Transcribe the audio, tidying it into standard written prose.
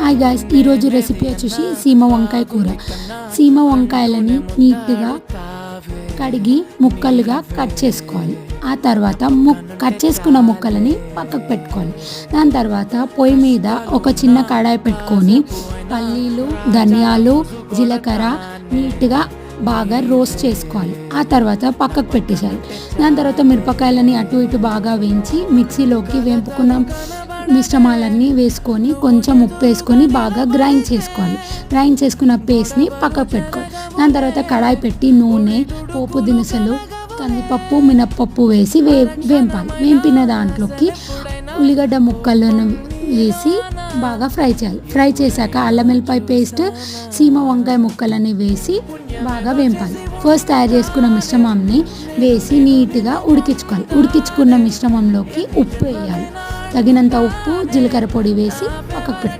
Hi guys, ఈరోజు recipe వచ్చేసి సీమ వంకాయ కూర. సీమ వంకాయలని నీట్గా కడిగి ముక్కలుగా కట్ చేసుకోవాలి. ఆ తర్వాత కట్ చేసుకున్న ముక్కలని పక్కకు పెట్టుకోవాలి. దాని తర్వాత పొయ్యి మీద ఒక చిన్న కడాయి పెట్టుకొని పల్లీలు, ధనియాలు, జీలకర్ర నీట్గా బాగా రోస్ట్ చేసుకోవాలి. ఆ తర్వాత పక్కకు పెట్టేసేయాలి. దాని తర్వాత మిరపకాయలని అటు ఇటు బాగా వేయించి మిక్సీలోకి వేపుకున్న మిశ్రమాలన్నీ వేసుకొని కొంచెం ఉప్పు వేసుకొని బాగా గ్రైండ్ చేసుకోవాలి. గ్రైండ్ చేసుకున్న పేస్ట్ని పక్కకు పెట్టుకోవాలి. దాని తర్వాత కడాయి పెట్టి నూనె, పోపు దినుసులు, కందిపప్పు, మినప్పప్పు వేసి వేంపాలి. వేంపిన దాంట్లోకి ఉల్లిగడ్డ ముక్కలను వేసి బాగా ఫ్రై చేయాలి. ఫ్రై చేశాక అల్లం వెల్లిపాయ పేస్ట్, సీమ వంకాయ ముక్కలని వేసి బాగా వేంపాలి. ఫస్ట్ తయారు చేసుకున్న మిశ్రమాన్ని వేసి నీట్గా ఉడికించుకోవాలి. ఉడికించుకున్న మిశ్రమంలోకి ఉప్పు వేయాలి. తగినంత ఉప్పు, జీలకర్ర పొడి వేసి పక్కకు పెట్టాలి.